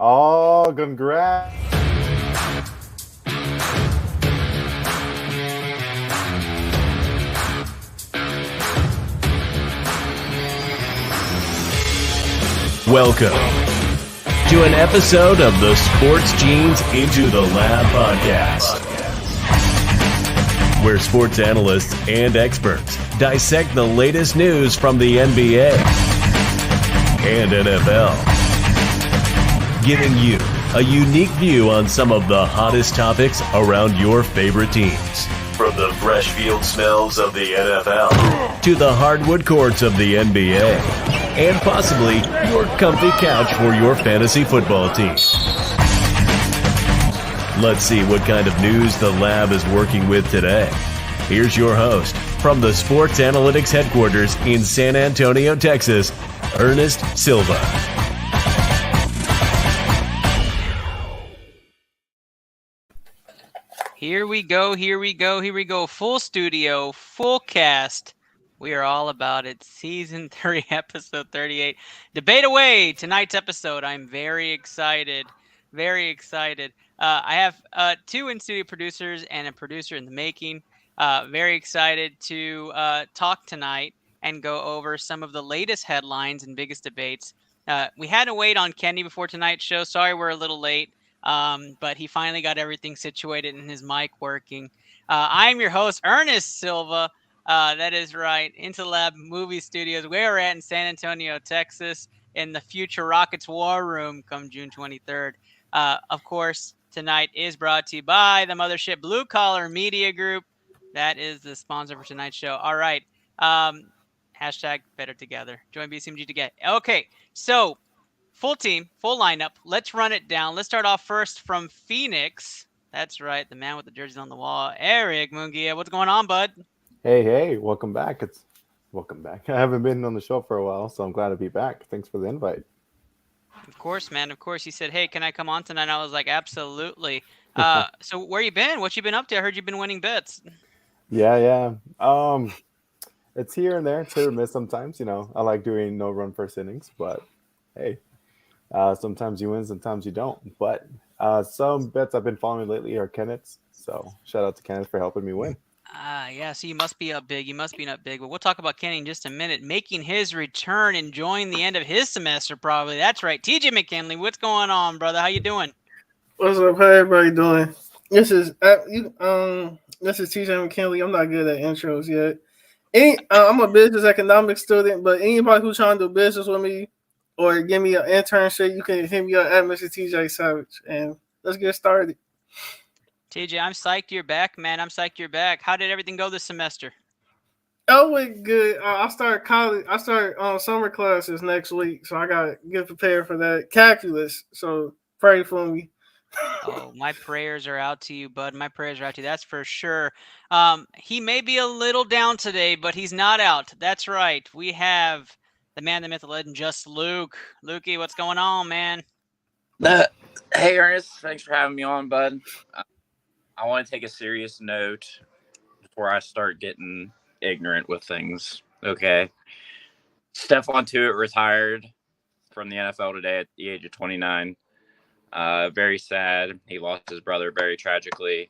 Oh, congrats. Welcome to an episode of the Sports Genes Into the Lab podcast, where sports analysts and experts dissect the latest news from the NBA and NFL, giving you a unique view on some of the hottest topics around your favorite teams. From the fresh field smells of the NFL to the hardwood courts of the NBA, and possibly your comfy couch for your fantasy football team. Let's see what kind of news the lab is working with today. Here's your host from the Sports Analytics headquarters in San Antonio, Texas, Ernest Silva. Here we go. Full studio, full cast. We are all about it. Season 3, episode 38. Debate away. Tonight's episode. I'm very excited. I have two in-studio producers and a producer in the making. Very excited to talk tonight and go over some of the latest headlines and biggest debates. We had to wait on Kenny before tonight's show. Sorry we're a little late. But he finally got everything situated and his mic working. I'm your host, Ernest Silva. That is right. Into the Lab Movie Studios. Where we're at in San Antonio, Texas, in the future Rockets War Room come June 23rd. Of course, tonight is brought to you by the Mothership Blue Collar Media Group. That is the sponsor for tonight's show. All right. Hashtag better together. Join BCMG to get. Okay. So, full team, full lineup. Let's run it down. Let's start off first from Phoenix. That's right, the man with the jerseys on the wall, Eric Mungia. What's going on, bud? Hey, welcome back. Welcome back. I haven't been on the show for a while, so I'm glad to be back. Thanks for the invite. Of course, man. Of course. He said, hey, can I come on tonight? I was like, absolutely. So where you been? What you been up to? I heard you've been winning bets. Yeah. It's here and there. It's hit or miss sometimes. I like doing no run first innings, but hey. Sometimes you win, sometimes you don't. But some bets I've been following lately are Kenneth's. So shout out to Kenneth for helping me win. Yeah, so you must be up big. But we'll talk about Kenny in just a minute. Making his return, enjoying the end of his semester probably. That's right. TJ McKinley, what's going on, brother? How you doing? What's up? How everybody doing? This is TJ McKinley. I'm not good at intros yet. I'm a business economics student, but anybody who's trying to do business with me or give me an internship, you can hit me up at Mr. TJ Savage, and let's get started. TJ, I'm psyched you're back, man. How did everything go this semester? Oh, wait, good. I start college. I start summer classes next week, so I got to get prepared for that. Calculus, so pray for me. Oh, my prayers are out to you, bud. That's for sure. He may be a little down today, but he's not out. That's right. We have the man, the myth, the legend, just Luke. Lukey, what's going on, man? Hey, Ernest. Thanks for having me on, bud. I want to take a serious note before I start getting ignorant with things. Okay. Stephon Tuitt retired from the NFL today at the age of 29. Very sad. He lost his brother very tragically.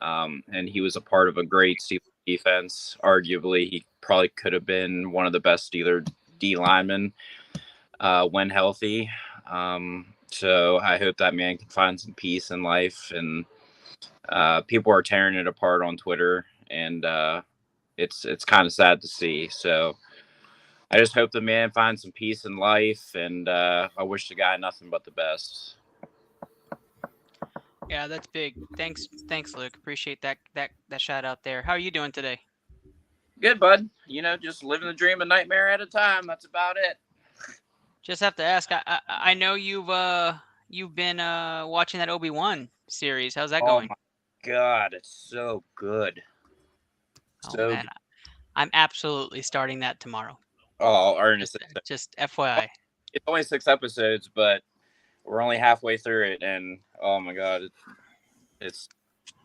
And he was a part of a great Steelers defense. Arguably, he probably could have been one of the best Steelers D linemen when healthy. So I hope that man can find some peace in life. And people are tearing it apart on Twitter, and it's kind of sad to see. So I just hope the man finds some peace in life, and I wish the guy nothing but the best. Yeah, that's big. Thanks, Luke. Appreciate that shout out there. How are you doing today? Good, bud. Just living the dream a nightmare at a time. That's about it. Just have to ask. I know you've been watching that Obi-Wan series. How's that going? Oh my God, it's so good. Oh man, I'm absolutely starting that tomorrow. Oh, Ernest, just FYI. It's only 6 episodes, but we're only halfway through it, and oh my God, it's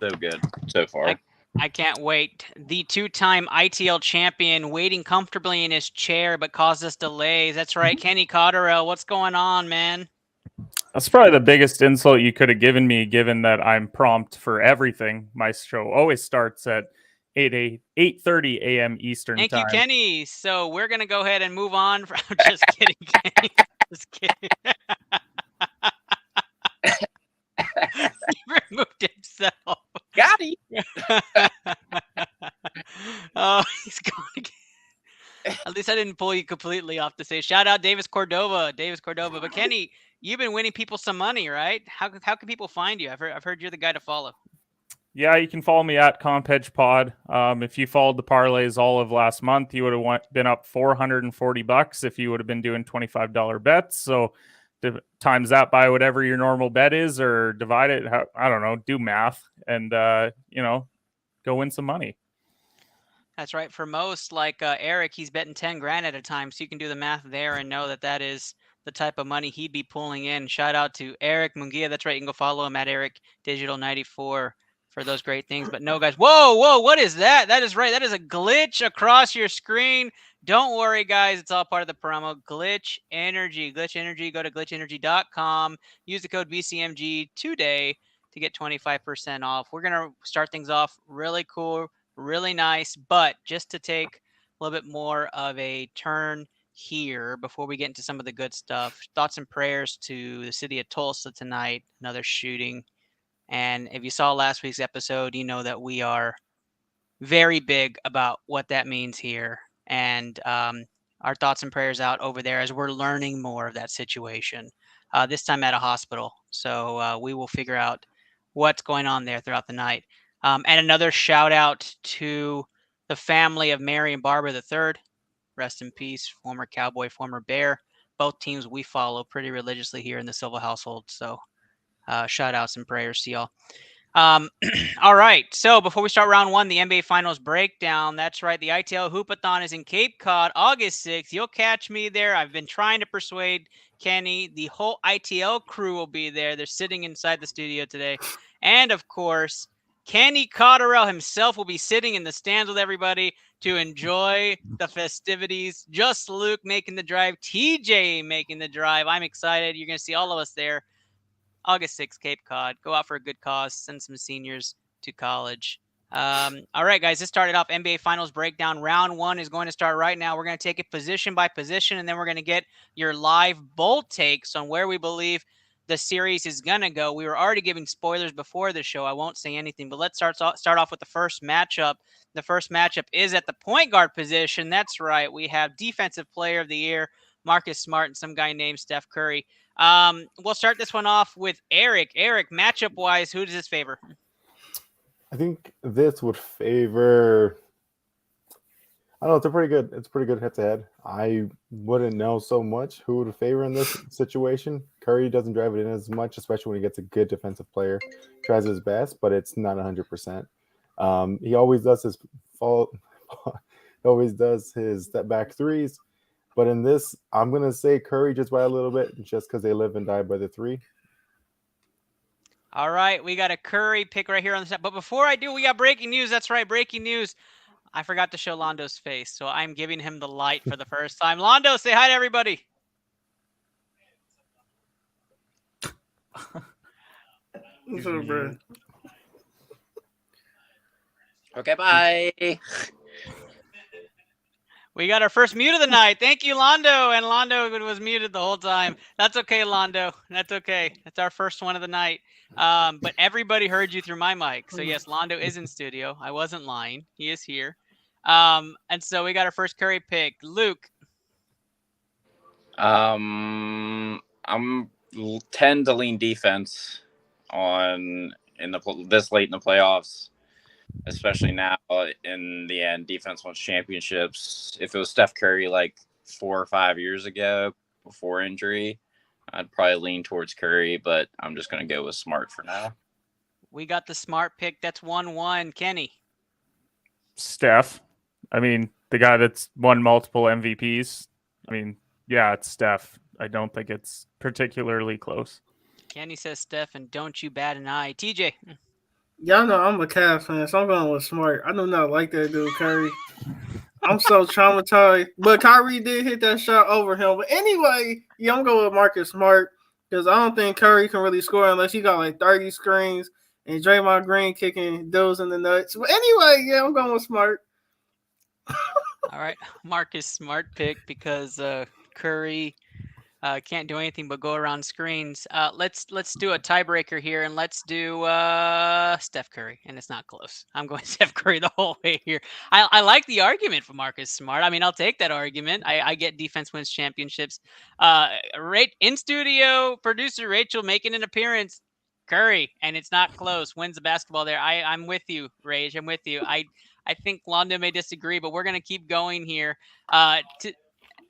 so good so far. I can't wait. The 2-time ITL champion waiting comfortably in his chair but caused us delays. That's right. Kenny Cotterell, what's going on, man? That's probably the biggest insult you could have given me, given that I'm prompt for everything. My show always starts at 8:30 a.m. Eastern Thank time. you, Kenny. So we're gonna go ahead and move on. Just kidding, Kenny. Just kidding. He removed himself. Got it. Oh, he's gone again. At least I didn't pull you completely off the stage. Shout out Davis Cordova. But Kenny, you've been winning people some money, right? How can people find you? I've heard you're the guy to follow. Yeah, you can follow me at CompEdgePod. If you followed the parlays all of last month, you would have been up $440 if you would have been doing $25 bets. So times that by whatever your normal bet is, or divide it. I don't know. Do math and go win some money. That's right. For most, like Eric, he's betting 10 grand at a time. So you can do the math there and know that is the type of money he'd be pulling in. Shout out to Eric Munguia. That's right. You can go follow him at Eric Digital 94 for those great things. But no, guys. Whoa. What is that? That is right. That is a glitch across your screen. Don't worry, guys. It's all part of the promo. Glitch Energy. Go to glitchenergy.com. Use the code BCMG today to get 25% off. We're going to start things off really cool. Really nice, but just to take a little bit more of a turn here before we get into some of the good stuff, thoughts and prayers to the city of Tulsa tonight, another shooting. And if you saw last week's episode, you know that we are very big about what that means here. And our thoughts and prayers out over there as we're learning more of that situation, this time at a hospital. So we will figure out what's going on there throughout the night. And another shout out to the family of Mary and Barbara III. Rest in peace, former Cowboy, former Bear. Both teams we follow pretty religiously here in the Silva household. So shout outs and prayers to y'all. All right. So before we start round one, the NBA Finals breakdown. That's right. The ITL Hoopathon is in Cape Cod, August 6th. You'll catch me there. I've been trying to persuade Kenny. The whole ITL crew will be there. They're sitting inside the studio today. And of course, Kenny Cotterell himself will be sitting in the stands with everybody to enjoy the festivities. Just Luke making the drive, TJ making the drive. I'm excited. You're going to see all of us there. August 6th, Cape Cod. Go out for a good cause. Send some seniors to college. All right, guys, this started off NBA Finals breakdown. Round one is going to start right now. We're going to take it position by position, and then we're going to get your live bold takes on where we believe the series is going to go. We were already giving spoilers before the show. I won't say anything, but let's start off with the first matchup. The first matchup is at the point guard position. That's right. We have Defensive Player of the Year, Marcus Smart, and some guy named Steph Curry. We'll start this one off with Eric. Eric, matchup-wise, who does this favor? I think this would favor... I don't know. It's pretty good head-to-head. I wouldn't know so much who would favor in this situation. Curry doesn't drive it in as much, especially when he gets a good defensive player. Tries his best, but it's not 100%. He always does his step back threes. But in this, I'm going to say Curry just by a little bit, just because they live and die by the three. All right, we got a Curry pick right here on the set. But before I do, we got breaking news. That's right, breaking news. I forgot to show Londo's face, so I'm giving him the light for the first time. Londo, say hi to everybody. What's up, bro? Okay, bye. We got our first mute of the night. Thank you, Londo. And Londo was muted the whole time. That's okay, Londo. That's okay. That's our first one of the night. But everybody heard you through my mic. So, yes, Londo is in studio. I wasn't lying. He is here. And so we got our first Curry pick. Luke. I'm tend to lean defense this late in the playoffs, especially now in the end. Defense wins championships. If it was Steph Curry like 4 or 5 years ago before injury, I'd probably lean towards Curry, but I'm just going to go with Smart for now. We got the Smart pick. That's 1-1. Kenny. Steph. I mean, the guy that's won multiple MVPs. I mean, yeah, it's Steph. I don't think it's particularly close. Kenny says Steph, and don't you bat an eye. TJ. Y'all know I'm a Cavs fan, so I'm going with Smart. I do not like that dude, Curry. I'm so traumatized. But Kyrie did hit that shot over him. But anyway, yeah, I'm going with Marcus Smart. Because I don't think Curry can really score unless he got like 30 screens and Draymond Green kicking those in the nuts. But anyway, yeah, I'm going with Smart. All right, Marcus Smart pick because Curry can't do anything but go around screens. Let's do a tiebreaker here, and let's do Steph Curry, and it's not close. I'm going Steph Curry the whole way here. I like the argument for Marcus Smart. I mean, I'll take that argument. I get defense wins championships. In studio, producer Rachel making an appearance. Curry, and it's not close. Wins the basketball there. I'm with you, Rage. I'm with you. I think Londo may disagree, but we're gonna keep going here.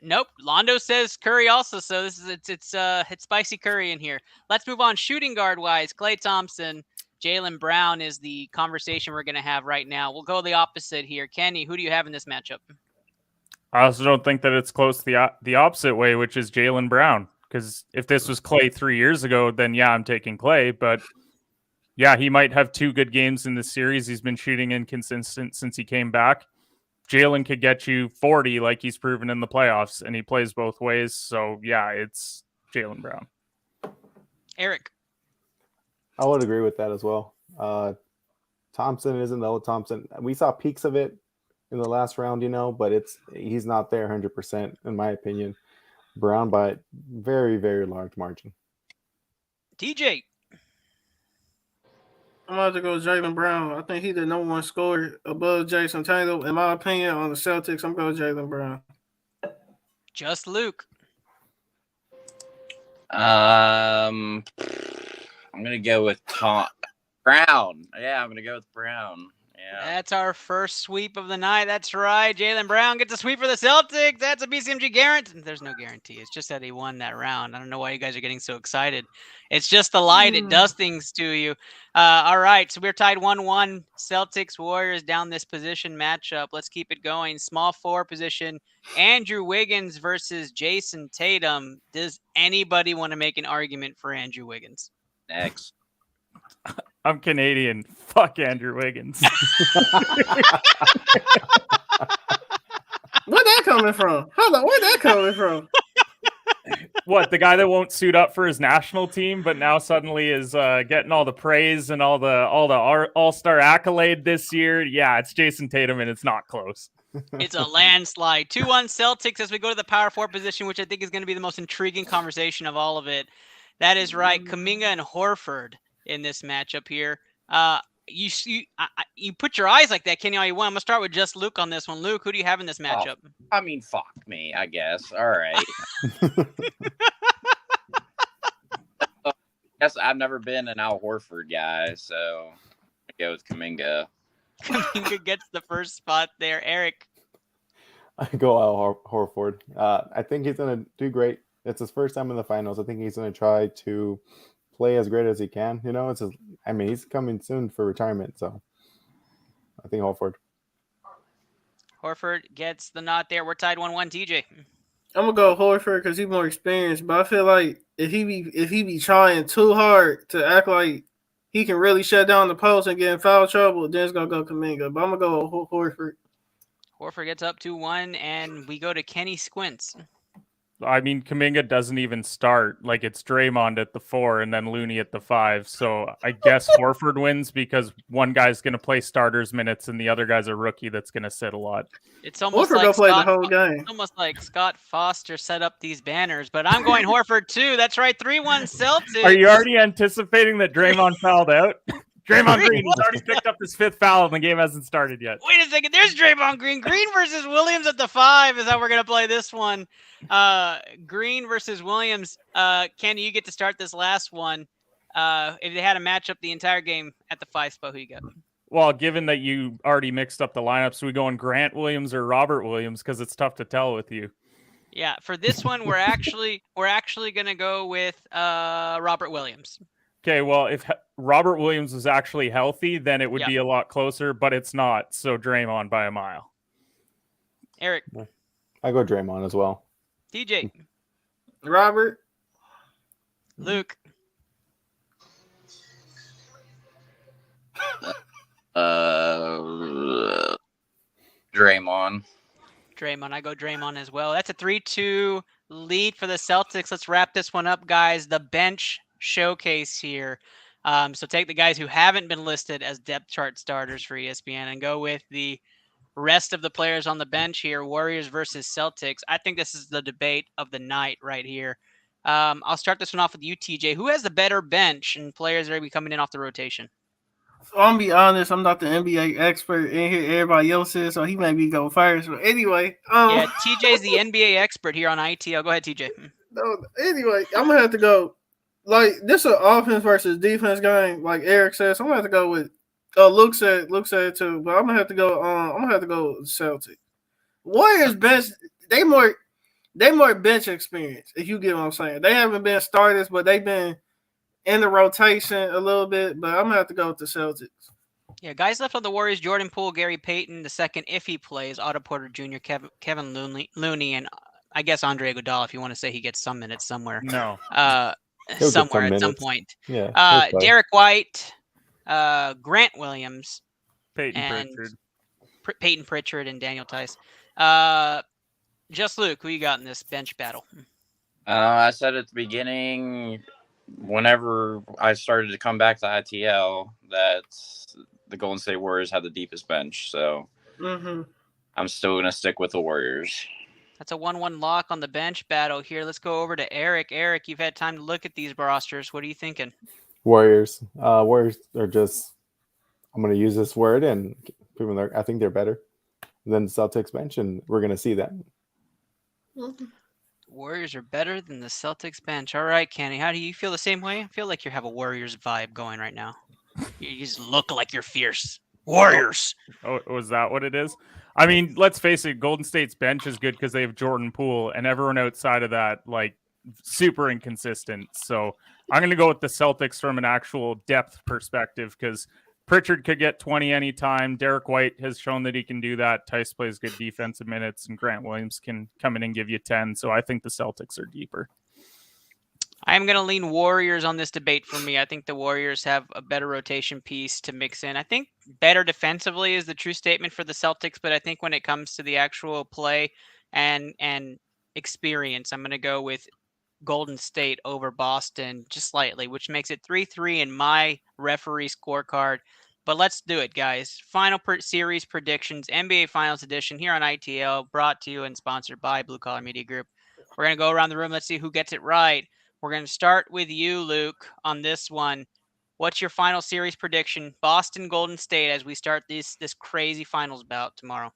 Nope, Londo says Curry also. So this is it's spicy Curry in here. Let's move on. Shooting guard wise, Klay Thompson, Jaylen Brown is the conversation we're gonna have right now. We'll go the opposite here. Kenny, who do you have in this matchup? I also don't think that it's close the opposite way, which is Jaylen Brown. Because if this was Klay 3 years ago, then yeah, I'm taking Klay. But yeah, he might have 2 good games in this series. He's been shooting inconsistent since he came back. Jaylen could get you 40 like he's proven in the playoffs, and he plays both ways. So yeah, it's Jaylen Brown. Eric. I would agree with that as well. Thompson isn't the old Thompson. We saw peaks of it in the last round, but he's not there 100% in my opinion. Brown by very, very large margin. TJ. I'm about to go Jaylen Brown. I think he's the number 1 scorer above Jason Tatum. In my opinion, on the Celtics, I'm going Jaylen Brown. Just Luke. I'm gonna go with Brown. Yeah, I'm gonna go with Brown. Yeah. That's our first sweep of the night. That's right. Jaylen Brown gets a sweep for the Celtics. That's a BCMG guarantee. There's no guarantee. It's just that he won that round. I don't know why you guys are getting so excited. It's just the light. It does things to you. All right. So we're tied 1-1. Celtics Warriors down this position matchup. Let's keep it going. Small forward position. Andrew Wiggins versus Jason Tatum. Does anybody want to make an argument for Andrew Wiggins? Next. I'm Canadian. Fuck Andrew Wiggins. Where'd that coming from? Hold on, where'd that coming from? What, the guy that won't suit up for his national team, but now suddenly is getting all the praise and all the all-star accolade this year? Yeah, it's Jason Tatum, and it's not close. It's a landslide. 2-1 Celtics as we go to the power forward position, which I think is going to be the most intriguing conversation of all of it. That is right. Kuminga and Horford in this matchup here. You put your eyes like that, Kenny, all you want. I'm going to start with just Luke on this one. Luke, who do you have in this matchup? I mean, fuck me, I guess. All right. Guess I've never been an Al Horford guy, so I go with Kuminga. Kuminga gets the first spot there. Eric. I go Al Horford. I think he's going to do great. It's his first time in the finals. I think he's going to try to play as great as he can. He's coming soon for retirement, so I think Horford. Horford gets the nod there. We're tied 1-1. TJ. I'm gonna go Horford because he's more experienced. But I feel like if he be trying too hard to act like he can really shut down the post and get in foul trouble, then it's gonna go Kuminga. But I'm gonna go Horford. Horford gets up 2-1, and we go to Kenny Squints. I mean, Kuminga doesn't even start. Like, it's Draymond at the 4 and then Looney at the 5. So I guess Horford wins because one guy's going to play starters minutes and the other guy's a rookie that's going to sit a lot. It's almost Horford like play the whole game. It's almost like Scott Foster set up these banners, but I'm going Horford too. That's right, 3-1 Celtics. Are you already anticipating that Draymond fouled out? Draymond Green, he's already picked up his 5th foul and the game hasn't started yet. Wait a second, there's Draymond Green. Green versus Williams at the 5 is how we're going to play this one. Green versus Williams. Candy, you get to start this last one. If they had a matchup the entire game at the 5 spot, who you got? Well, given that you already mixed up the lineups, we going Grant Williams or Robert Williams because it's tough to tell with you. Yeah, for this one, we're actually going to go with Robert Williams. Okay, well, if Robert Williams was actually healthy, then it would be a lot closer, but it's not. So Draymond by a mile. Eric. I go Draymond as well. DJ. Robert. Luke. Draymond. I go Draymond as well. That's a 3-2 lead for the Celtics. Let's wrap this one up, guys. The bench showcase here. So take the guys who haven't been listed as depth chart starters for ESPN and go with the rest of the players on the bench here. Warriors versus Celtics. I think this is the debate of the night right here. I'll start this one off with you, TJ. Who has the better bench and players that are going to be coming in off the rotation? So I'm gonna be honest, I'm not the NBA expert in here. Everybody else is, so he may be go first. But anyway, Yeah, TJ's the NBA expert here on ITL. Go ahead, TJ. no, anyway, I'm gonna have to go. Like this is an offense versus defense game, like Eric says. So I'm gonna have to go with. Luke said it too, but I'm gonna have to go. I'm gonna have to go with Celtics. Warriors bench. They more bench experience. If you get what I'm saying, they haven't been starters, but they've been in the rotation a little bit. But I'm gonna have to go with the Celtics. Yeah, guys left on the Warriors: Jordan Poole, Gary Payton, the second if he plays, Otto Porter Jr., Kevin Looney, and I guess Andre Iguodala if you want to say he gets some minutes somewhere. No. Somewhere at some point. Yeah. Derek White, Grant Williams, Peyton Pritchard, and Daniel Tice. Just Luke, who you got in this bench battle? I said at the beginning, whenever I started to come back to ITL, that the Golden State Warriors had the deepest bench. So I'm still going to stick with the Warriors. That's a 1-1 lock on the bench battle here. Let's go over to Eric. Eric, you've had time to look at these rosters. What are you thinking? Warriors. Warriors are just. I'm going to use this word, and I think they're better than the Celtics bench, and we're going to see that. Warriors are better than the Celtics bench. All right, Kenny, how do you feel? The same way? I feel like you have a Warriors vibe going right now. You just look like you're fierce. Warriors. Oh, was that what it is? I mean, let's face it, Golden State's bench is good because they have Jordan Poole, and everyone outside of that, like, super inconsistent. So I'm going to go with the Celtics from an actual depth perspective because Pritchard could get 20 anytime. Derek White has shown that he can do that. Tice plays good defensive minutes, and Grant Williams can come in and give you 10. So I think the Celtics are deeper. I'm going to lean Warriors on this debate for me. I think the Warriors have a better rotation piece to mix in. I think better defensively is the true statement for the Celtics, but I think when it comes to the actual play and experience, I'm going to go with Golden State over Boston just slightly, which makes it 3-3 in my referee scorecard. But let's do it, guys. Final series predictions, NBA Finals Edition here on ITL, brought to you and sponsored by Blue Collar Media Group. We're going to go around the room. Let's see who gets it right. We're going to start with you, Luke, on this one. What's your final series prediction? Boston, Golden State, as we start this crazy finals bout tomorrow.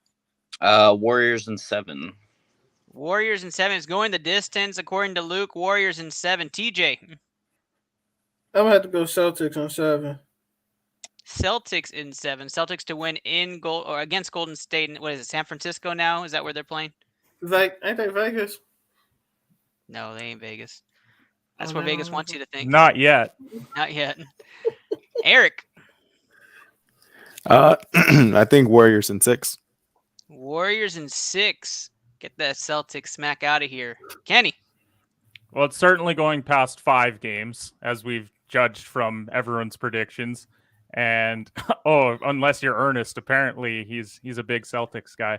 Warriors in 7. Warriors in 7 is going the distance, according to Luke. Warriors in 7. TJ. I'm gonna have to go Celtics on 7. Celtics in 7. Celtics to win in against Golden State. What is it? San Francisco now? Is that where they're playing? Ain't they Vegas? No, they ain't Vegas. That's where Vegas wants you to think. Not yet. Not yet. Eric. I think Warriors in 6. Warriors in 6. Get that Celtics smack out of here. Kenny. Well, it's certainly going past 5 games, as we've judged from everyone's predictions. And, unless you're Ernest, apparently he's a big Celtics guy.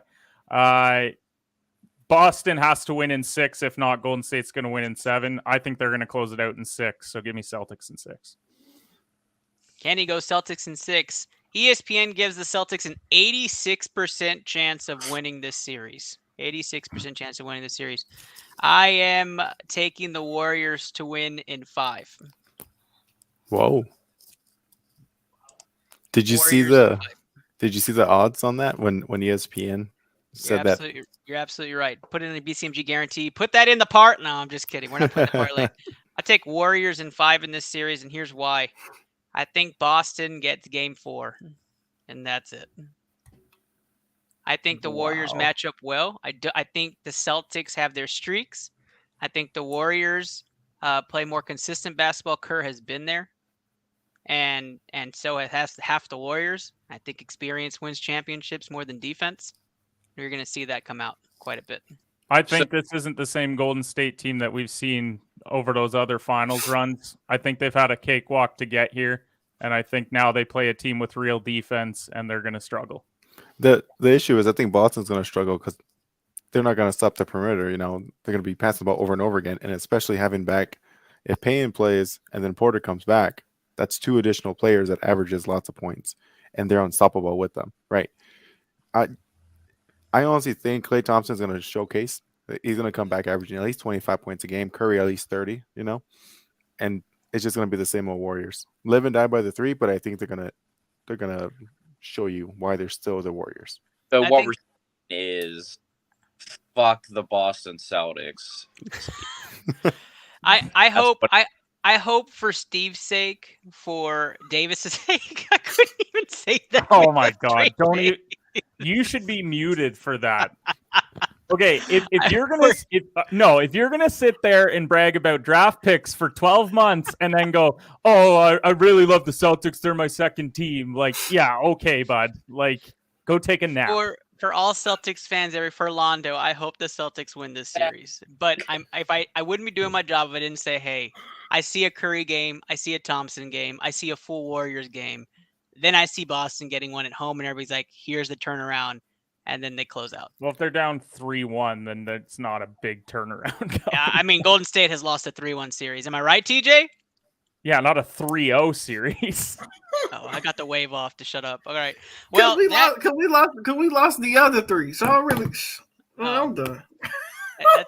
Boston has to win in 6. If not, Golden State's going to win in 7. I think they're going to close it out in 6. So give me Celtics in 6. Kenny goes Celtics in 6. ESPN gives the Celtics an 86% chance of winning this series. 86% chance of winning this series. I am taking the Warriors to win in 5. Whoa. Did you see the odds on that when ESPN said that? You're absolutely right. Put it in the BCMG guarantee. Put that in the part. No, I'm just kidding. We're not putting the parlay. I take Warriors in 5 in this series, and here's why. I think Boston gets game 4, and that's it. I think the Warriors match up well. I think the Celtics have their streaks. I think the Warriors play more consistent basketball. Kerr has been there, and so it has half the Warriors. I think experience wins championships more than defense. You're going to see that come out quite a bit. I think this isn't the same Golden State team that we've seen over those other finals runs. I think they've had a cakewalk to get here, and I think now they play a team with real defense, and they're going to struggle. The issue is I think Boston's going to struggle because they're not going to stop the perimeter. They're going to be passing the ball over and over again, and especially having back if Payne plays and then Porter comes back, that's 2 additional players that averages lots of points, and they're unstoppable with them, right? I honestly think Klay Thompson's going to showcase. He's going to come back averaging at least 25 points a game. Curry at least 30. And it's just going to be the same old Warriors. Live and die by the 3, but I think they're gonna show you why they're still the Warriors. So what we're saying is, fuck the Boston Celtics. I hope for Steve's sake, for Davis's sake, I couldn't even say that. Oh my God! Don't you? You should be muted for that. Okay, if you're gonna sit there and brag about draft picks for 12 months and then go, oh, I really love the Celtics. They're my second team. Like, yeah, okay, bud. Like, go take a nap. For all Celtics fans, for Londo, I hope the Celtics win this series. But I wouldn't be doing my job if I didn't say, hey, I see a Curry game, I see a Thompson game, I see a full Warriors game. Then I see Boston getting one at home, and everybody's like, here's the turnaround. And then they close out. Well, if they're down 3-1, then that's not a big turnaround. Yeah, I mean, Golden State has lost a 3-1 series. Am I right, TJ? Yeah, not a 3-0 series. Oh, I got the wave off to shut up. All right. Well, we lost the other 3. So I really, I'm done.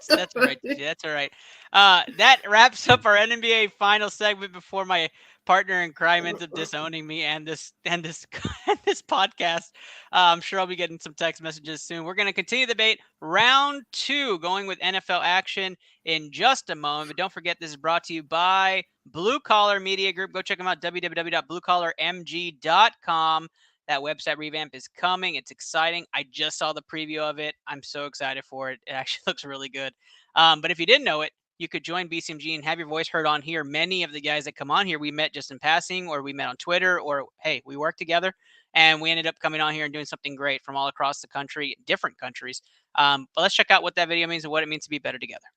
That's right. TJ. That's all right. That wraps up our NBA final segment before my partner in crime ends up disowning me and this podcast. I'm sure I'll be getting some text messages soon. We're going to continue the debate. Round 2, going with NFL action in just a moment. But don't forget, this is brought to you by Blue Collar Media Group. Go check them out, www.bluecollarmg.com. That website revamp is coming. It's exciting. I just saw the preview of it. I'm so excited for it. It actually looks really good. But if you didn't know it, you could join BCMG and have your voice heard on here. Many of the guys that come on here, we met just in passing, or we met on Twitter, or, hey, we worked together, and we ended up coming on here and doing something great from all across the country, different countries. But let's check out what that video means and what it means to be better together.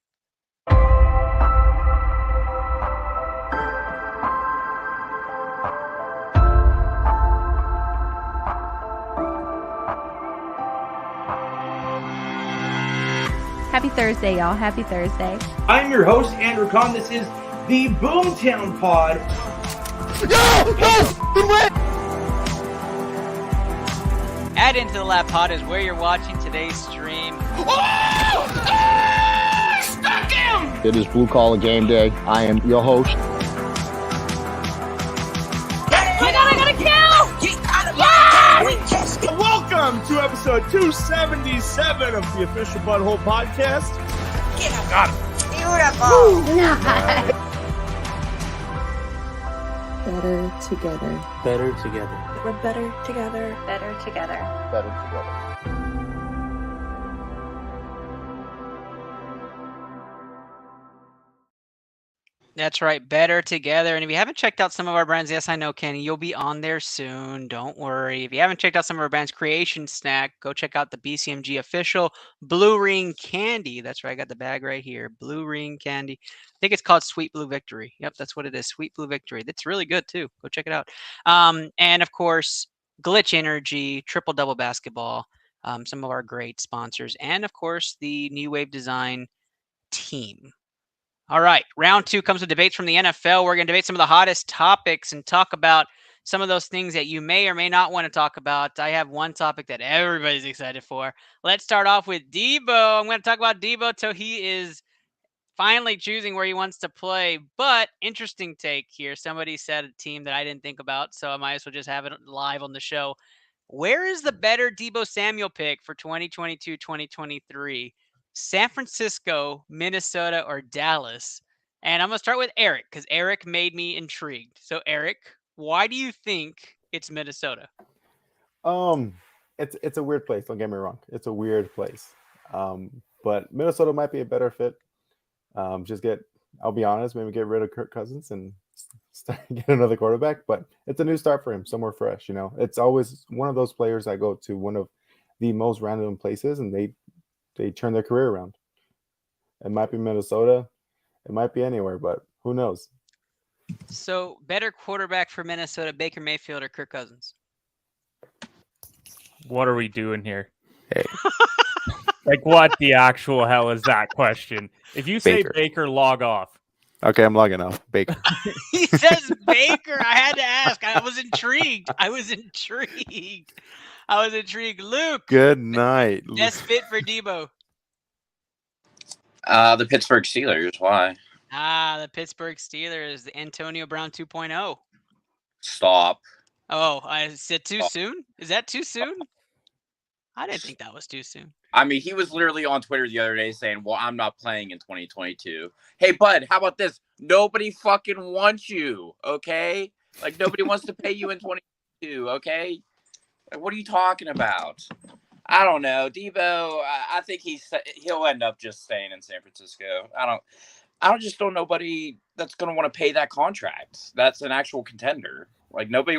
Happy Thursday, y'all. Happy Thursday. I'm your host, Andrew Kahn. This is the Boomtown Pod. Add Into the Lab Pod is where you're watching today's stream. Stuck him! It is Blue Collar Game Day. I am your host. I got a kill! Welcome to episode 277 of the official Butthole Podcast. Got him. Beautiful. Better together. Better together. We're better together. Better together. Better together. That's right, better together. And if you haven't checked out some of our brands, yes, I know, Kenny, you'll be on there soon. Don't worry. If you haven't checked out some of our brands, Creation Snack, go check out the BCMG official Blue Ring Candy. That's right, I got the bag right here. Blue Ring Candy. I think it's called Sweet Blue Victory. Yep, that's what it is. Sweet Blue Victory. That's really good too. Go check it out. And of course, Glitch Energy, Triple Double Basketball, some of our great sponsors, and of course, the New Wave Design team. All right, round 2 comes with debates from the NFL. We're going to debate some of the hottest topics and talk about some of those things that you may or may not want to talk about. I have one topic that everybody's excited for. Let's start off with Debo. I'm going to talk about Debo till he is finally choosing where he wants to play. But interesting take here. Somebody said a team that I didn't think about, so I might as well just have it live on the show. Where is the better Debo Samuel pick for 2022-2023? San Francisco, Minnesota, or Dallas? And I'm going to start with Eric because Eric made me intrigued. So, Eric, why do you think it's Minnesota? It's a weird place. Don't get me wrong. It's a weird place. But Minnesota might be a better fit. I'll be honest, maybe get rid of Kirk Cousins and get another quarterback. But it's a new start for him, somewhere fresh. It's always one of those players I go to one of the most random places, and they turn their career around. It might be Minnesota. It might be anywhere, but who knows? So, better quarterback for Minnesota, Baker Mayfield or Kirk Cousins? What are we doing here? Hey. Like, what the actual hell is that question? If you say Baker. Baker, log off. Okay, I'm logging off. Baker. He says Baker. I had to ask. I was intrigued. Luke, Good night. best fit for Debo. The Pittsburgh Steelers. Why? The Pittsburgh Steelers, the Antonio Brown 2.0. Stop. Oh, I said too soon? Is that too soon? I didn't think that was too soon. I mean, he was literally on Twitter the other day saying, well, I'm not playing in 2022. Hey, bud, how about this? Nobody fucking wants you, okay? Like, nobody wants to pay you in 2022, okay? Like, what are you talking about? I don't know. Debo, I think he'll end up just staying in San Francisco. I just don't know nobody that's going to want to pay that contract. That's an actual contender. Like, nobody.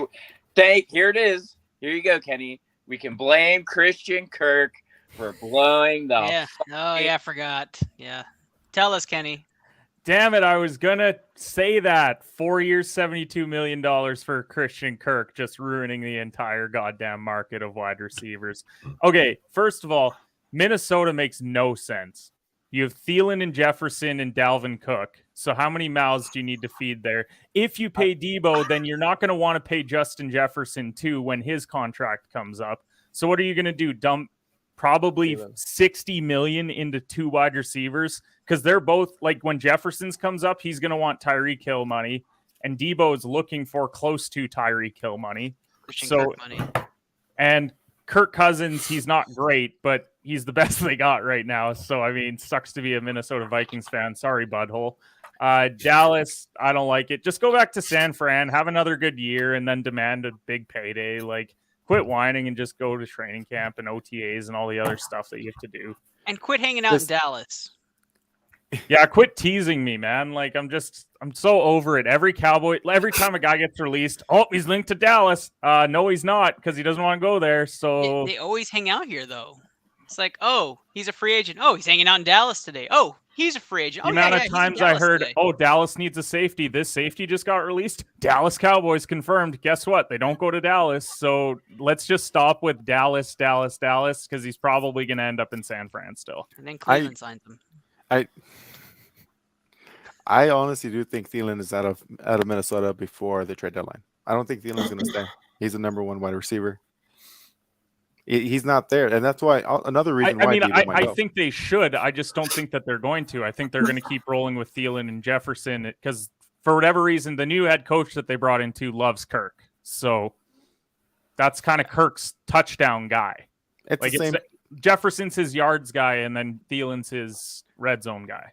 Here it is. Here you go, Kenny. We can blame Christian Kirk for blowing the. Yeah. Oh, yeah, I forgot. Yeah. Tell us, Kenny. Damn it, I was going to say that. 4 years, $72 million for Christian Kirk, just ruining the entire goddamn market of wide receivers. Okay, first of all, Minnesota makes no sense. You have Thielen and Jefferson and Dalvin Cook. So how many mouths do you need to feed there? If you pay Debo, then you're not going to want to pay Justin Jefferson too when his contract comes up. So what are you going to do? Dump probably $60 million into two wide receivers? Because they're both, like, when Jefferson's comes up, he's going to want Tyreek Hill money, and Debo is looking for close to Tyreek Hill money. Kirk money. And Kirk Cousins, he's not great, but he's the best they got right now. So, I mean, sucks to be a Minnesota Vikings fan. Sorry, butthole. Dallas, I don't like it. Just go back to San Fran, have another good year, and then demand a big payday. Like, quit whining and just go to training camp and OTAs and all the other stuff that you have to do. And quit hanging out in Dallas. Yeah, quit teasing me, man. Like, I'm so over it. Every time a guy gets released, oh, he's linked to Dallas. No, he's not, because he doesn't want to go there. So They always hang out here, though. It's like, oh, he's a free agent. Oh, he's hanging out in Dallas today. Oh, he's a free agent. The amount of times I heard, today. oh, Dallas needs a safety. This safety just got released. Dallas Cowboys confirmed. Guess what? They don't go to Dallas. So let's just stop with Dallas, because he's probably going to end up in San Fran still. And then Cleveland signs him. I honestly do think Thielen is out of Minnesota before the trade deadline. I don't think Thielen's going to stay. He's the number one wide receiver. He's not there, and that's why another reason why. I think they should. I just don't think that they're going to. I think they're going to keep rolling with Thielen and Jefferson because for whatever reason, the new head coach that they brought into loves Kirk. So that's kind of Kirk's touchdown guy. Jefferson's his yards guy, and then Thielen's his red zone guy.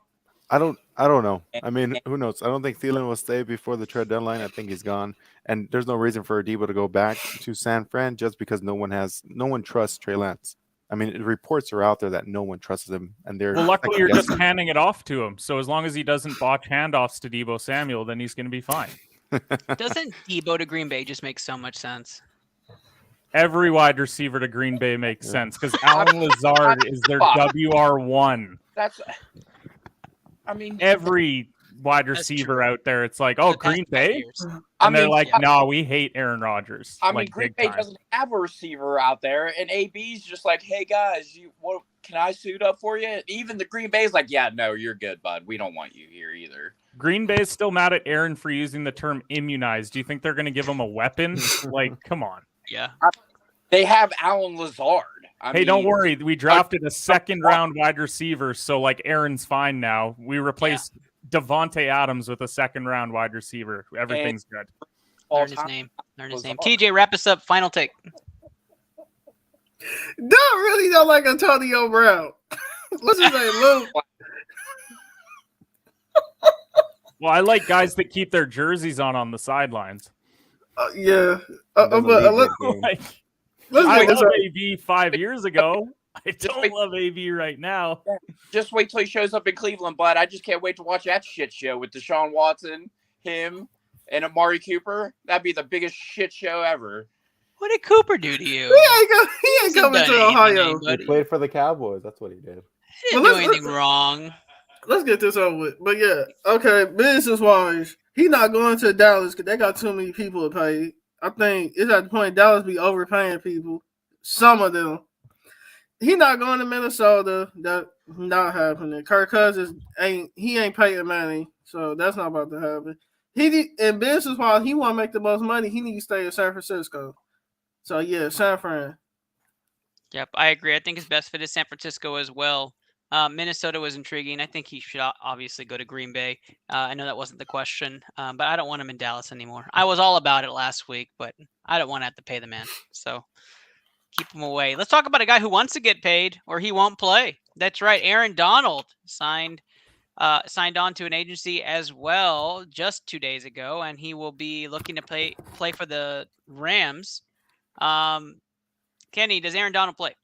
I don't know. I mean, who knows? I don't think Thielen will stay before the trade deadline. I think he's gone, and there's no reason for Debo to go back to San Fran just because no one trusts Trey Lance. I mean, reports are out there that no one trusts him, and they're luckily you're just handing it off to him. So as long as he doesn't botch handoffs to Debo Samuel, then he's going to be fine. Doesn't Debo to Green Bay just make so much sense? Every wide receiver to Green Bay makes sense because Alan Lazard is their WR1. Every wide receiver out there, it's like, oh, Green Bay? And they're like, no, we hate Aaron Rodgers. Green Bay doesn't have a receiver out there, and AB's just like, hey, guys, can I suit up for you? Even the Green Bay's like, yeah, no, you're good, bud. We don't want you here either. Green Bay is still mad at Aaron for using the term immunized. Do you think they're going to give him a weapon? Like, come on. Yeah. They have Alan Lazard. Don't worry. We drafted a second-round wide receiver, so, like, Aaron's fine now. We replaced Devontae Adams with a second-round wide receiver. Everything's good. Learn his name. TJ, wrap us up. Final take. Don't like Antonio Brown. What's his name, Luke? Well, I like guys that keep their jerseys on the sidelines. Yeah. I love AB 5 years ago. I don't love AB right now. Just wait till he shows up in Cleveland, bud. I just can't wait to watch that shit show with Deshaun Watson, him, and Amari Cooper. That'd be the biggest shit show ever. What did Cooper do to you? He ain't coming to Ohio. He played for the Cowboys. That's what he did. He didn't do anything wrong. Let's get this over with. But yeah, okay, business-wise, he not going to Dallas because they got too many people to pay. I think it's at the point Dallas be overpaying people, some of them. He not going to Minnesota. That not happening. Kirk Cousins ain't Peyton Manning, so that's not about to happen. In business wise, he want to make the most money. He need to stay in San Francisco. So yeah, San Fran. Yep, I agree. I think his best fit is San Francisco as well. Minnesota was intriguing. I think he should obviously go to Green Bay. I know that wasn't the question, but I don't want him in Dallas anymore. I was all about it last week, but I don't want to have to pay the man. So keep him away. Let's talk about a guy who wants to get paid or he won't play. That's right. Aaron Donald signed on to an agency as well just 2 days ago, and he will be looking to play for the Rams. Kenny, does Aaron Donald play?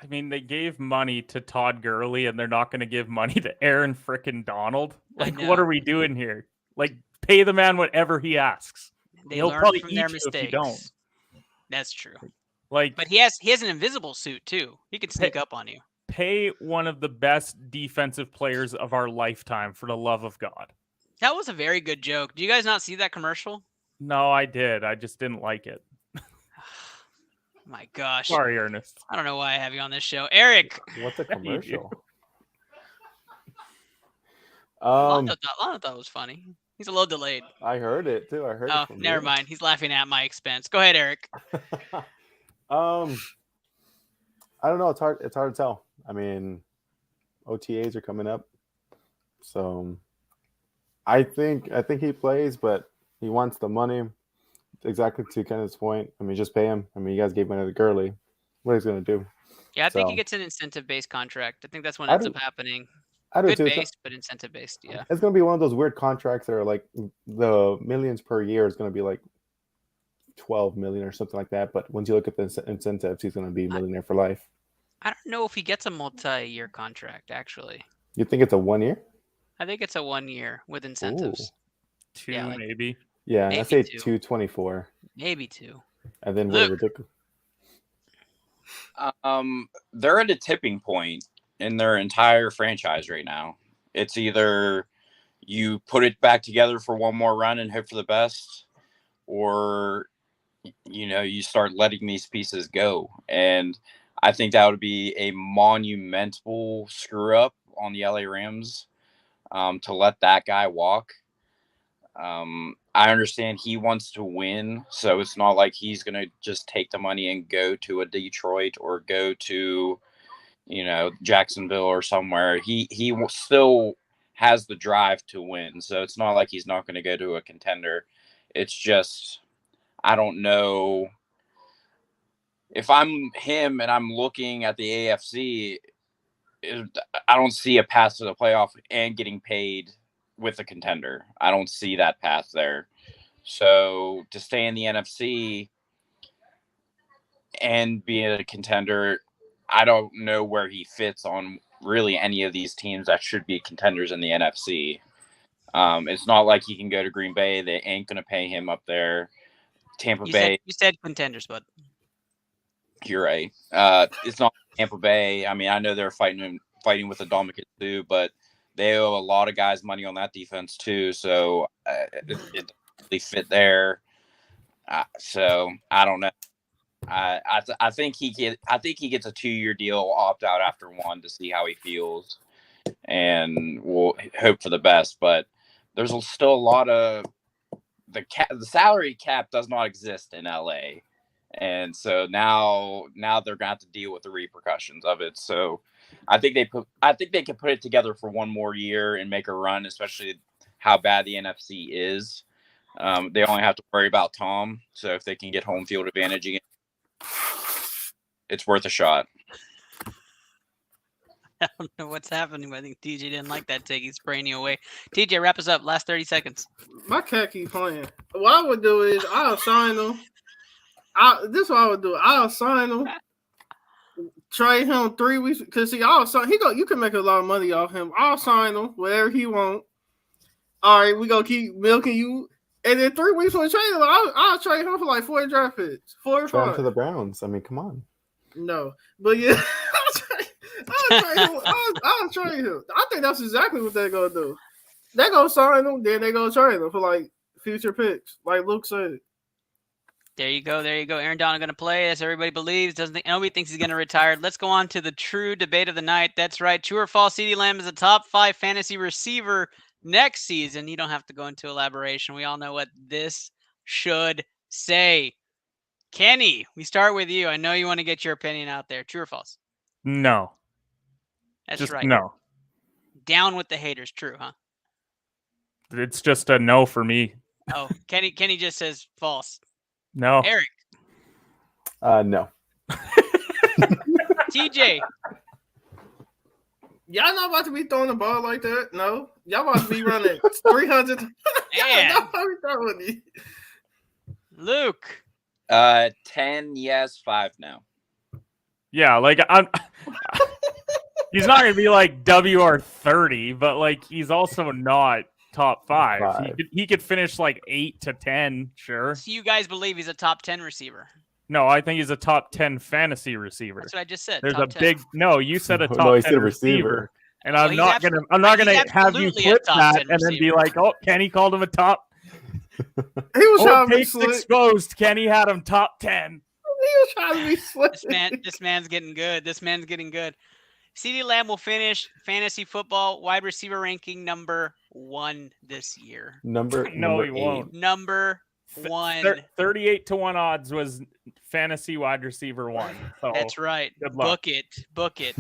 I mean, they gave money to Todd Gurley, and they're not going to give money to Aaron frickin' Donald. Like, what are we doing here? Like, pay the man whatever he asks. He'll probably from eat their you mistakes. if you don't. That's true. Like, but he has an invisible suit too. He can sneak up on you. Pay one of the best defensive players of our lifetime, for the love of God. That was a very good joke. Do you guys not see that commercial? No, I did. I just didn't like it. My gosh. Sorry, Ernest. I don't know why I have you on this show. Eric. What's a commercial? Lana thought it was funny. He's a little delayed. I heard it too. I heard it from never mind. He's laughing at my expense. Go ahead, Eric. I don't know. It's hard to tell. I mean, OTAs are coming up. So I think he plays, but he wants the money. Exactly to Kenneth's point. I mean, just pay him. I mean, you guys gave money to Gurley. What he's going to do? Yeah, I think he gets an incentive-based contract. I think that's what ends up happening. I do Good too. based, but incentive-based, yeah. It's going to be one of those weird contracts that are like the millions per year is going to be like 12 million or something like that. But once you look at the incentives, he's going to be a millionaire for life. I don't know if he gets a multi-year contract, actually. You think it's a 1 year? I think it's a 1 year with incentives. Ooh. 2, maybe. Yeah, I say 224. Maybe 2. And then we're ridiculous. They're at a tipping point in their entire franchise right now. It's either you put it back together for one more run and hope for the best, or you start letting these pieces go. And I think that would be a monumental screw up on the LA Rams to let that guy walk. I understand he wants to win, so it's not like he's going to just take the money and go to a Detroit or go to, Jacksonville or somewhere. He still has the drive to win, so it's not like he's not going to go to a contender. It's just, I don't know. If I'm him and I'm looking at the AFC, I don't see a path to the playoff and getting paid with a contender. I don't see that path there. So to stay in the NFC and be a contender, I don't know where he fits on really any of these teams that should be contenders in the NFC. It's not like he can go to Green Bay. They ain't going to pay him up there. Tampa Bay. You said contenders, but you're right. It's not Tampa Bay. I mean, I know they're fighting with the Dominican too, but they owe a lot of guys money on that defense too, so it really fit there. So I don't know. I think he gets a 2-year deal, opt out after 1 to see how he feels, and we'll hope for the best. But there's still a lot of the salary cap does not exist in LA, and so now they're gonna have to deal with the repercussions of it. So I think they can put it together for 1 more year and make a run, especially how bad the NFC is. They only have to worry about Tom. So if they can get home field advantage again, it's worth a shot. I don't know what's happening, but I think TJ didn't like that take. He's spraying you away. TJ, wrap us up. Last 30 seconds. My cat keep playing. What I would do is I'll sign him. This is what I would do. I'll sign him. Trade him 3 weeks because you can make a lot of money off him. I'll sign him whatever he want. All right, we gonna keep milking you, and then 3 weeks when trade him, I'll trade him for like 4 draft picks, 4 or 5. Trade him to the Browns. I mean, come on. No, but yeah, I'll trade him. I think that's exactly what they're gonna do. They're gonna sign him, then they're gonna trade him for like future picks, like Luke said. There you go. Aaron Donald going to play, as everybody believes. Nobody thinks he's going to retire. Let's go on to the true debate of the night. That's right. True or false? CeeDee Lamb is a top 5 fantasy receiver next season. You don't have to go into elaboration. We all know what this should say. Kenny, we start with you. I know you want to get your opinion out there. True or false? No. That's Just right. no. Down with the haters. True, huh? It's just a no for me. Oh, Kenny just says false. No. Eric. No. TJ. Y'all not about to be throwing the ball like that. No. Y'all about to be running 300. Y'all not about to be throwing it. Luke. 10 yes, 5 no. Yeah, like I'm. He's not going to be like WR30, but like he's also not top 5. He could finish like 8 to 10, sure. So you guys believe he's a top 10 receiver? No, I think he's a top 10 fantasy receiver. That's what I just said. There's top a 10. big no. You said a top No, he 10 said receiver, and Well, I'm not gonna have you absolutely a flip top that 10 and then be receiver. like, oh, Kenny called him a top. He was trying to be Takes slick. exposed. Kenny had him top 10. He was trying to be slick. This man's getting good. CeeDee Lamb will finish fantasy football wide receiver ranking number 1 this year. No, he 8. won't. Number 1. 38 to 1 odds was fantasy wide receiver 1. So That's right. good luck. Book it.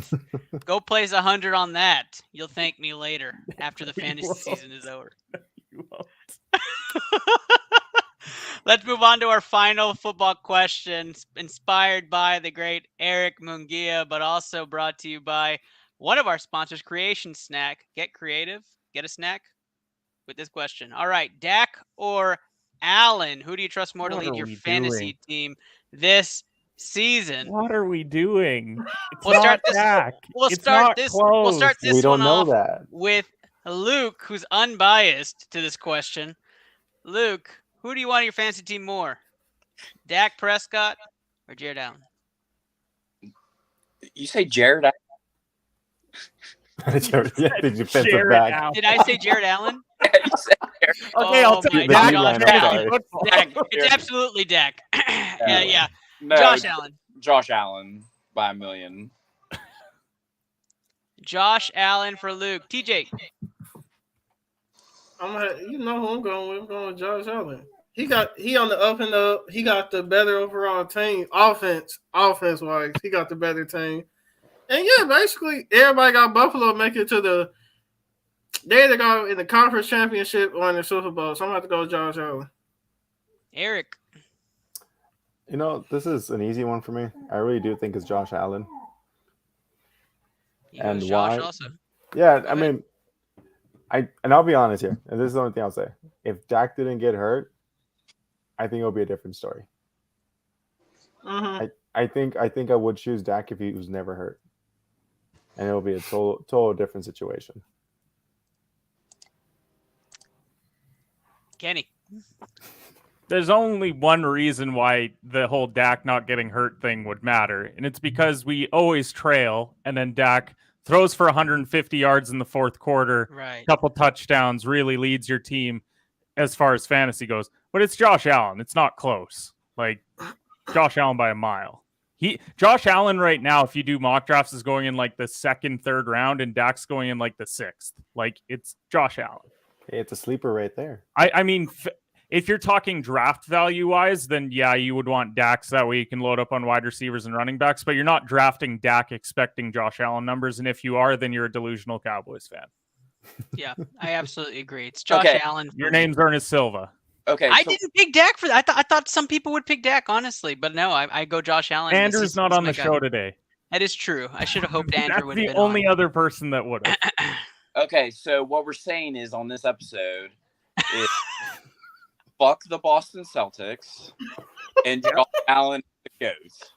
Go place 100 on that. You'll thank me later after the You fantasy won't. season is over. You won't. Let's move on to our final football question, inspired by the great Eric Munguia, but also brought to you by one of our sponsors, Creation Snack. Get creative, get a snack with this question. All right, Dak or Allen, who do you trust more to What lead are your we fantasy doing? team this season? What are we doing? It's We'll start not this- Dak. We'll It's start not this. close. We'll start this We don't one know off that. with Luke, who's unbiased to this question. Luke, who do you want on your fantasy team more? Dak Prescott or Jared Allen? You say Jared? Yeah, the defensive Jared back. Allen. Did I say Jared Allen? You said Jared. Okay, I'll Oh take my Dak. God. Dak. Dak. It's absolutely Dak. yeah. No, Josh Allen. Josh Allen by a million. Josh Allen for Luke. TJ. You know who I'm going with. I'm going with Josh Allen. He on the up and up. He got the better overall team. Offense wise, he got the better team. And yeah, basically everybody got Buffalo make it to the. They either go in the conference championship or in the Super Bowl. So I'm going to have to go with Josh Allen. Eric. You know, this is an easy one for me. I really do think it's Josh Allen. He And goes Josh why? also. Yeah, Go I ahead. mean, I'll be honest here, and this is the only thing I'll say. If Dak didn't get hurt, I think it'll be a different story. Mm-hmm. I think I would choose Dak if he was never hurt, and it'll be a total different situation. Kenny. There's only one reason why the whole Dak not getting hurt thing would matter, and it's because we always trail, and then Dak throws for 150 yards in the fourth quarter, Right. couple touchdowns, really leads your team as far as fantasy goes. But it's Josh Allen. It's not close. Like, Josh Allen by a mile. Josh Allen right now, if you do mock drafts, is going in like the second, third round, and Dak's going in like the 6th. Like, it's Josh Allen. Hey, it's a sleeper right there. I mean, if you're talking draft value wise, then yeah, you would want Dak so that way you can load up on wide receivers and running backs, but you're not drafting Dak expecting Josh Allen numbers. And if you are, then you're a delusional Cowboys fan. Yeah, I absolutely agree. It's Josh Okay. Allen. Your name's Ernest Silva. Okay, I so didn't pick Dak for that. I thought some people would pick Dak, honestly, but no, I go Josh Allen. This Andrew's is not on my the guy. show today. That is true. I should have hoped Andrew That's would have the been only on. other person that would have. okay, so what we're saying is on this episode is fuck the Boston Celtics and Josh Allen the GOAT.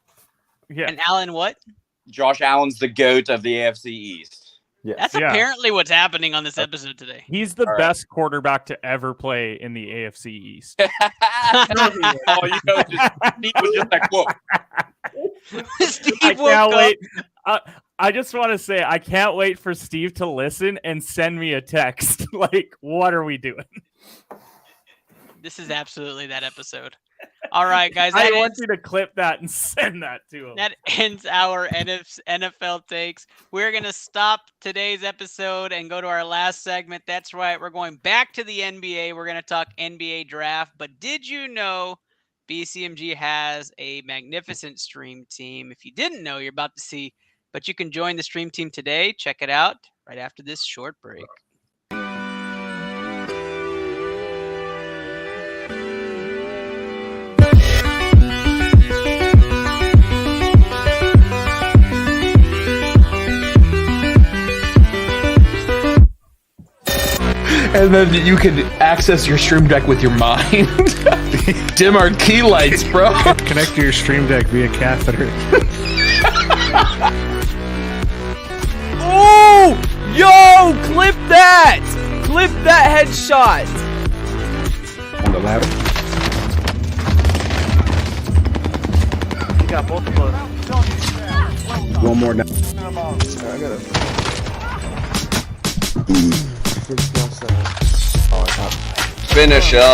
Yeah. And Allen, what? Josh Allen's the GOAT of the AFC East. Yes. That's Yeah. apparently what's happening on this episode today. He's the All right. best quarterback to ever play in the AFC East. Oh, you know, Steve was just like, whoa. Steve I woke can't up. wait. I just want to say, I can't wait for Steve to listen and send me a text. Like, what are we doing? This is absolutely that episode. All right, guys. I That want ends, you to clip that and send that to him. that ends our NFL takes. We're going to stop today's episode and go to our last segment. That's right. We're going back to the NBA. We're going to talk NBA draft. But did you know BCMG has a magnificent stream team? If you didn't know, you're about to see. But you can join the stream team today. Check it out right after this short break. And then you can access your stream deck with your mind. Dim our key lights, bro. Connect to your stream deck via catheter. Oh! Yo! Clip that! Clip that headshot! On the ladder. You got both of those. One more down. I got it. Finisher. Yo!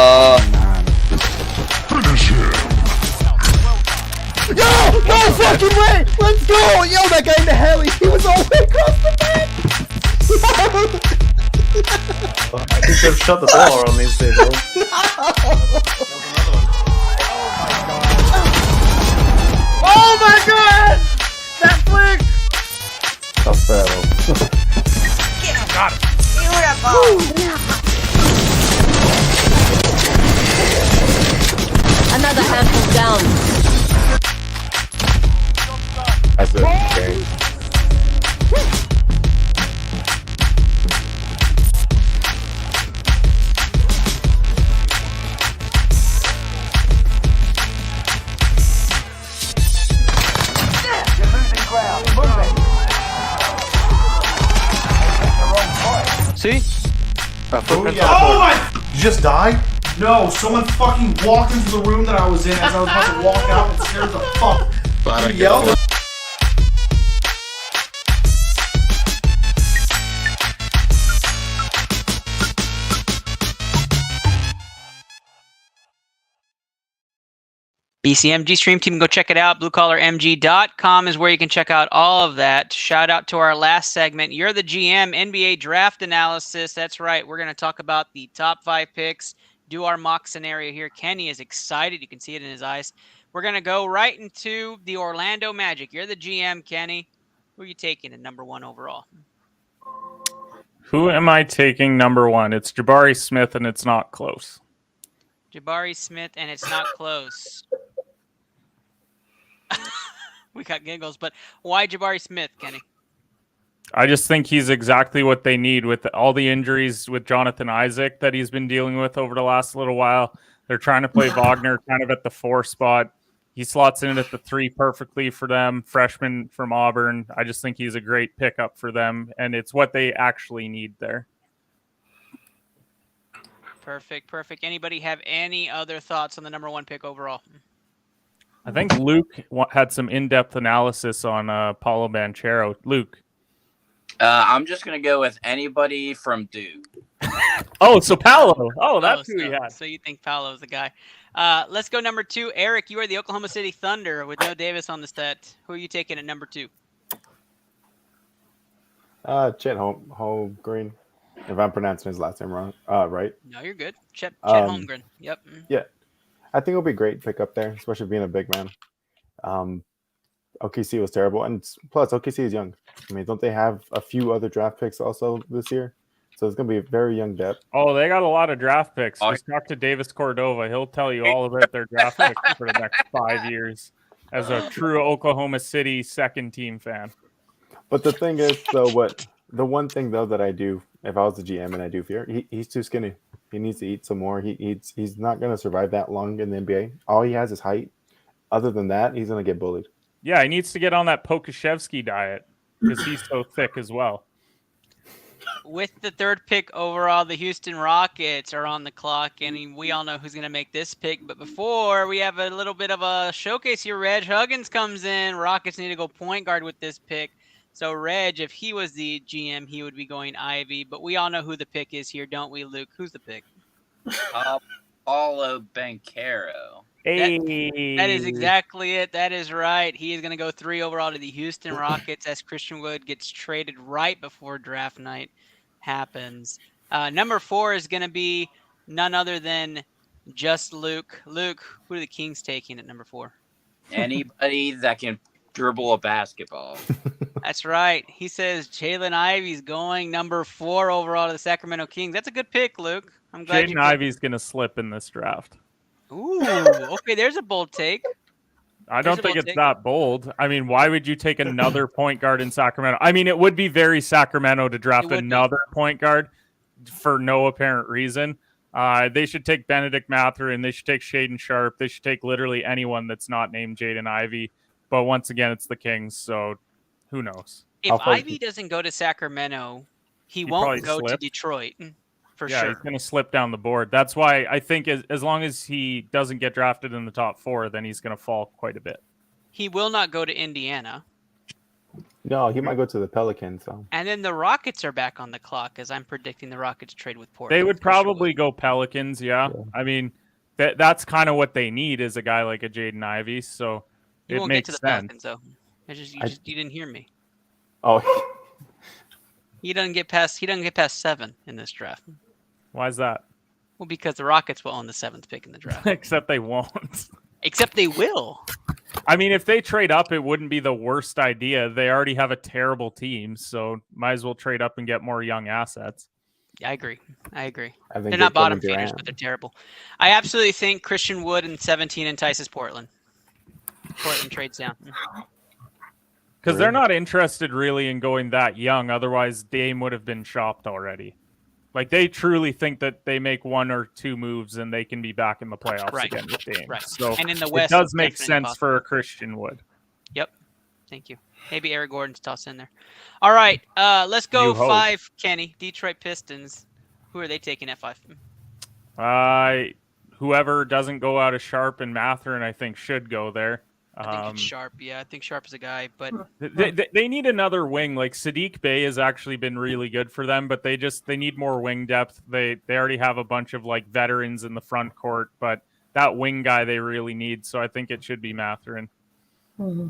No fucking way! Let's go! Yo, that guy in the heli, he was all the way across the map! I think they've shut the door on these days. Oh my god! That flick! Tough battle. Got it. Another handful down. That's it. Okay. See? Oh my! Did you just die? No, someone fucking walked into the room that I was in as I was about to walk out and scared the fuck. He yelled. BCMG Stream Team, go check it out. BlueCollarMG.com is where you can check out all of that. Shout out to our last segment. You're the GM, NBA Draft Analysis. That's right. We're going to talk about the top 5 picks, do our mock scenario here. Kenny is excited. You can see it in his eyes. We're going to go right into the Orlando Magic. You're the GM, Kenny. Who are you taking at number 1 overall? Who am I taking number 1? It's Jabari Smith, and it's not close. Jabari Smith, and it's not close. We got giggles, but why Jabari Smith, Kenny? I just think he's exactly what they need with all the injuries with Jonathan Isaac that he's been dealing with over the last little while. They're trying to play Wagner kind of at the 4 spot. He slots in at the 3 perfectly for them. Freshman from Auburn. I just think he's a great pickup for them, and it's what they actually need there. Perfect. Anybody have any other thoughts on the number 1 pick overall? I think Luke had some in-depth analysis on Paulo Banchero. Luke. I'm just going to go with anybody from Duke. Oh, so Paolo. Oh, that's who he had. So you think Paolo's the guy. Let's go number 2. Eric, you are the Oklahoma City Thunder with no Davis on the set. Who are you taking at number 2? Chet Holmgren. If I'm pronouncing his last name wrong, right? No, you're good. Chet Holmgren. Yep. Yeah. I think it'll be great pick up there, especially being a big man. OKC was terrible, and plus OKC is young. I mean, don't they have a few other draft picks also this year? So it's going to be a very young depth. Oh, they got a lot of draft picks. Just talk to Davis Cordova. He'll tell you all about their draft picks for the next 5 years as a true Oklahoma City second team fan. But the thing is, though, the one thing, though, that I do, if I was the GM and I do fear, he's too skinny. He needs to eat some more. He's not going to survive that long in the NBA. All he has is height. Other than that, he's going to get bullied. Yeah, he needs to get on that Pokashevsky diet because he's so thick as well. With the 3rd pick overall, the Houston Rockets are on the clock, and we all know who's going to make this pick. But before, we have a little bit of a showcase here. Reg Huggins comes in. Rockets need to go point guard with this pick. So, Reg, if he was the GM, he would be going Ivy. But we all know who the pick is here, don't we, Luke? Who's the pick? Paulo Banchero. That is exactly it. That is right. He is going to go 3 overall to the Houston Rockets as Christian Wood gets traded right before draft night happens. Number 4 is going to be none other than just Luke. Luke, who are the Kings taking at number 4? Anybody that can dribble a basketball. That's right. He says Jalen Ivey's going number 4 overall to the Sacramento Kings. That's a good pick, Luke. I'm glad Jaden Ivey's going to slip in this draft. Ooh, okay. There's a bold take. I don't think it's that bold. I mean, why would you take another point guard in Sacramento? I mean, it would be very Sacramento to draft another point guard for no apparent reason. They should take Benedict Mathurin. They should take Shaden Sharp. They should take literally anyone that's not named Jaden Ivey. But once again, it's the Kings, so who knows? If Ivey doesn't go to Sacramento, he won't go to Detroit. For sure. He's going to slip down the board. That's why I think as long as he doesn't get drafted in the top 4, then he's going to fall quite a bit. He will not go to Indiana. No, he might go to the Pelicans. So. And then the Rockets are back on the clock, as I'm predicting the Rockets trade with Portland. They would probably go Pelicans, yeah. I mean, that's kind of what they need is a guy like a Jaden Ivey, so it makes sense. Pelicans, though. You didn't hear me. Oh. He doesn't get past 7 in this draft. Why is that? Well, because the Rockets will own the 7th pick in the draft. Except they won't. Except they will. I mean, if they trade up, it wouldn't be the worst idea. They already have a terrible team, so might as well trade up and get more young assets. I agree. They're not bottom feeders, but they're terrible. I absolutely think Christian Wood in 17 entices Portland. Portland trades down. Because they're not interested really in going that young. Otherwise, Dame would have been shopped already. Like, they truly think that they make 1 or 2 moves and they can be back in the playoffs again with Dame. Right. So and in the West, it does make sense for a Christian Wood. Yep. Thank you. Maybe Eric Gordon's tossed in there. All right. Let's go 5, Kenny. Detroit Pistons. Who are they taking at 5? Whoever doesn't go out of Sharp and Mathurin, I think, should go there. I think it's Sharp. Yeah, I think Sharp is a guy, but they need another wing. Like Sadiq Bey has actually been really good for them, but they need more wing depth. They already have a bunch of like veterans in the front court, but that wing guy they really need. So I think it should be Mathurin. Mm-hmm.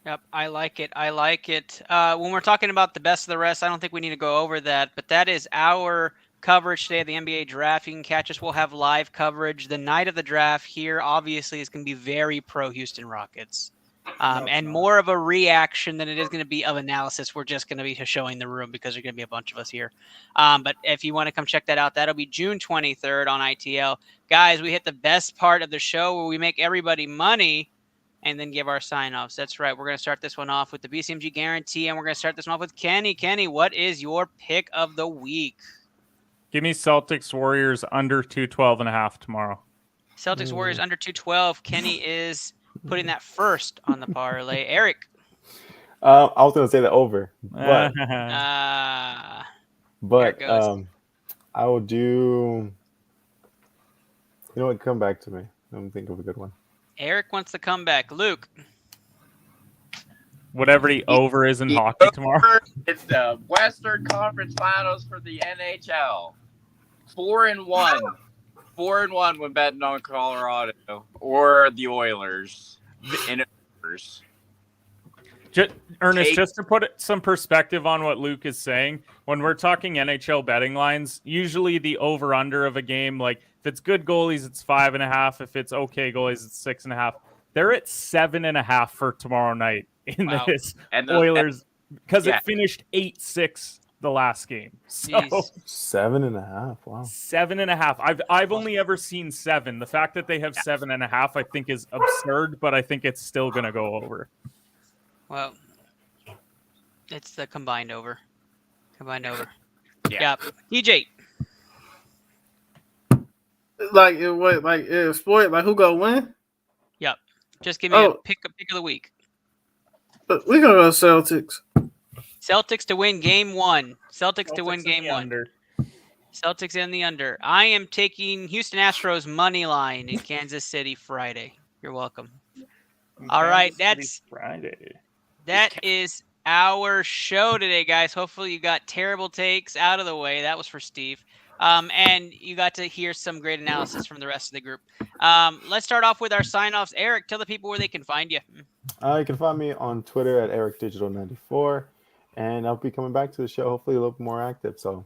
Yep, I like it. When we're talking about the best of the rest, I don't think we need to go over that, but that is our coverage today of the NBA draft. You can catch us. We'll have live coverage the night of the draft here. Obviously, it's going to be very pro Houston Rockets and more of a reaction than it is going to be of analysis. We're just going to be showing the room because there's going to be a bunch of us here. But if you want to come check that out, that'll be June 23rd on ITL. Guys, we hit the best part of the show where we make everybody money and then give our sign-offs. That's right. We're going to start this one off with the BCMG guarantee, and we're going to start this one off with Kenny. Kenny, what is your pick of the week? Give me Celtics Warriors under 212.5 tomorrow. Celtics Warriors under 212. Kenny is putting that first on the parlay. Eric. I was going to say the over, but I will do. You know what? Come back to me. Let me think of a good one. Eric wants the comeback. Luke. Whatever the over is in hockey tomorrow. It's the Western Conference Finals for the NHL. 4-1. 4-1 when betting on Colorado or the Oilers. Ernest, just to put some perspective on what Luke is saying, when we're talking NHL betting lines, usually the over-under of a game, like if it's good goalies, it's 5.5. If it's okay goalies, it's 6.5. They're at 7.5 for tomorrow night in this Oilers because it finished 8-6 the last game. So 7.5. Wow. 7.5. I've only ever seen 7. The fact that they have 7.5, I think, is absurd, but I think it's still going to go over. Well, it's the combined over. Yeah. DJ. Like what? Like sport? Like who go win? Yep. Just give me a pick of the week. But we gonna go Celtics. Celtics to win game 1. Celtics to win game 1. Under. Celtics in the under. I am taking Houston Astros money line in Kansas City Friday. You're welcome. All right, that's Friday. That is our show today, guys. Hopefully you got terrible takes out of the way. That was for Steve. And you got to hear some great analysis from the rest of the group. Let's start off with our sign-offs. Eric, tell the people where they can find you. You can find me on Twitter at EricDigital94, and I'll be coming back to the show hopefully a little bit more active. So,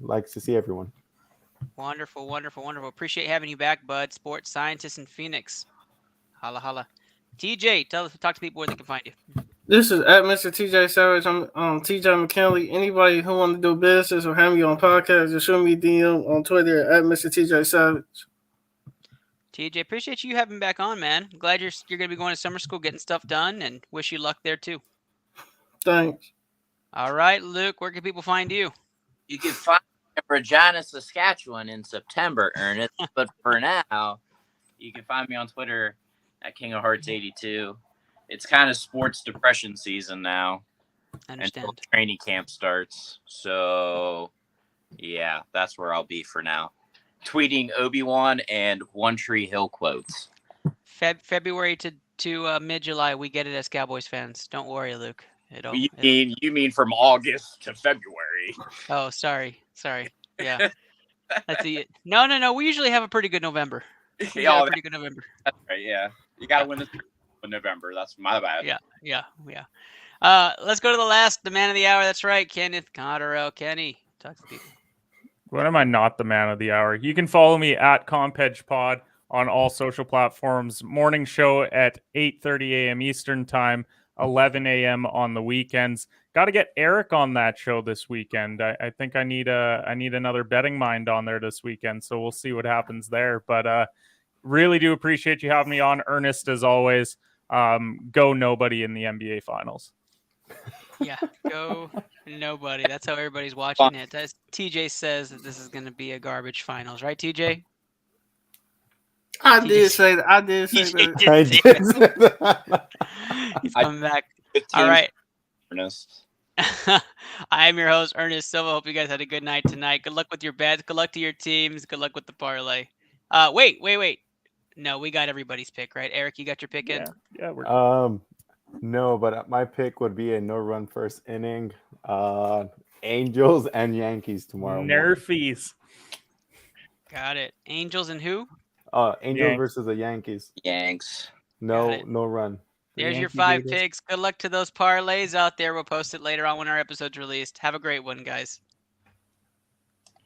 likes to see everyone. Wonderful, wonderful, wonderful. Appreciate having you back, bud. Sports scientist in Phoenix. Holla, holla. TJ, talk to people where they can find you. This is at Mr. TJ Savage. I'm TJ McKinley. Anybody who want to do business or have me on podcast, just shoot me a DM on Twitter at Mr. TJ Savage. TJ, appreciate you having me back on, man. Glad you're going to be going to summer school, getting stuff done, and wish you luck there too. Thanks. All right, Luke, where can people find you? You can find me in Regina, Saskatchewan in September, Ernest. But for now, you can find me on Twitter at King of Hearts 82. It's kind of sports depression season now. I understand. Until training camp starts. So, yeah, that's where I'll be for now. Tweeting Obi-Wan and One Tree Hill quotes. February to mid-July, we get it as Cowboys fans. Don't worry, Luke. You mean from August to February? Oh, sorry. Yeah, that's it. No. We usually have a pretty good November. Pretty good November. That's right. Yeah, you got to win this in November. That's my bad. Yeah. Let's go to the man of the hour. That's right, Kenneth Cotterell. Kenny, talk to people. When am I not the man of the hour? You can follow me at CompEdgePod on all social platforms. Morning show at 8:30 a.m. Eastern time, 11 a.m. on the weekends. Got to get Eric on that show this weekend. I think I need another betting mind on there this weekend, so we'll see what happens there. But really do appreciate you having me on, Ernest, as always. Go nobody in the NBA Finals. Yeah, go nobody. That's how everybody's watching it. As TJ says that this is going to be a garbage finals, right, TJ? I did say that. I did say that. He's coming back. All right. Ernest. I am your host, Ernest Silva. Hope you guys had a good night tonight. Good luck with your bets. Good luck to your teams. Good luck with the parlay. Wait. No, we got everybody's pick, right? Eric, you got your pick in? Yeah, we're no, but my pick would be a no-run first inning. Angels and Yankees tomorrow. Nerfies. Got it. Angels and who? Angels versus the Yankees. Yanks. No run. There's your 5 picks. Good luck to those parlays out there. We'll post it later on when our episode's released. Have a great one, guys.